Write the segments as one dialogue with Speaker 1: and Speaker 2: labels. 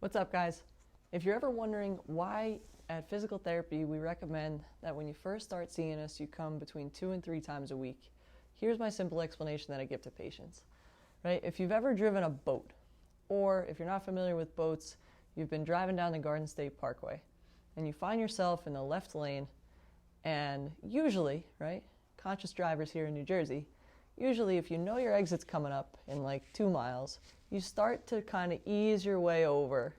Speaker 1: What's up, guys? If you're ever wondering why at physical therapy we recommend that when you first start seeing us you come between 2 and 3 times a week, here's my simple explanation that I give to patients. Right? If you've ever driven a boat, or if you're not familiar with boats, you've been driving down the Garden State Parkway and you find yourself in the left lane, and usually, right, conscious drivers here in New Jersey, usually if you know your exit's coming up in like 2 miles, you start to kind of ease your way over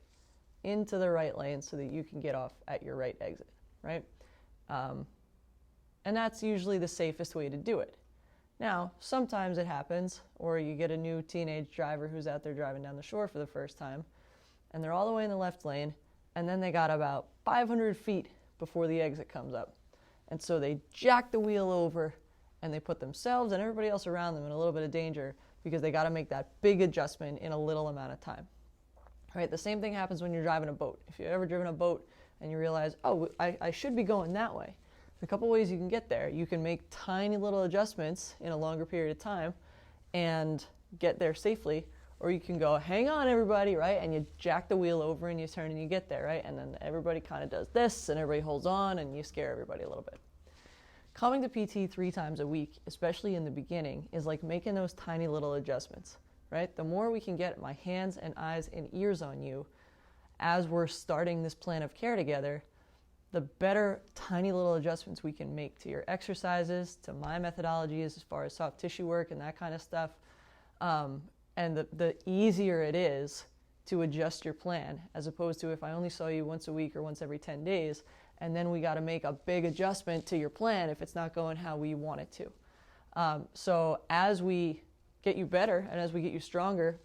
Speaker 1: into the right lane so that you can get off at your right exit, right? And that's usually the safest way to do it. Now, sometimes it happens, or you get a new teenage driver who's out there driving down the shore for the first time, and they're all the way in the left lane, and then they got about 500 feet before the exit comes up. And so they jack the wheel over, and they put themselves and everybody else around them in a little bit of danger because they got to make that big adjustment in a little amount of time. Right? The same thing happens when you're driving a boat. If you've ever driven a boat and you realize, oh, I should be going that way. There's a couple ways you can get there. You can make tiny little adjustments in a longer period of time and get there safely, or you can go, hang on everybody, right? And you jack the wheel over and you turn and you get there, right? And then everybody kind of does this and everybody holds on and you scare everybody a little bit. Coming to PT 3 times a week, especially in the beginning, is like making those tiny little adjustments, right? The more we can get my hands and eyes and ears on you as we're starting this plan of care together, the better tiny little adjustments we can make to your exercises, to my methodologies as far as soft tissue work and that kind of stuff. And the easier it is to adjust your plan, as opposed to if I only saw you once a week or once every 10 days, and then we got to make a big adjustment to your plan if it's not going how we want it to. So as we get you better and as we get you stronger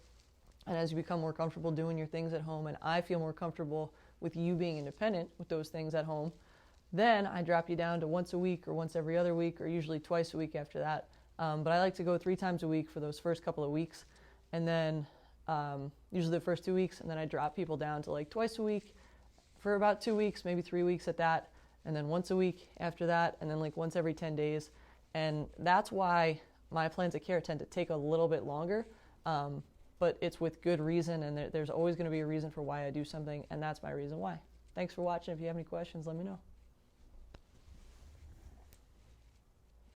Speaker 1: and as you become more comfortable doing your things at home and I feel more comfortable with you being independent with those things at home, then I drop you down to once a week or once every other week or usually twice a week after that. But I like to go 3 times a week for those first couple of weeks, and then usually the first 2 weeks, and then I drop people down to like twice a week for about 2 weeks, maybe 3 weeks at that, and then once a week after that, and then like once every 10 days. And that's why my plans of care tend to take a little bit longer, but it's with good reason, and there's always going to be a reason for why I do something, and that's my reason why. Thanks for watching. If you have any questions, let me know.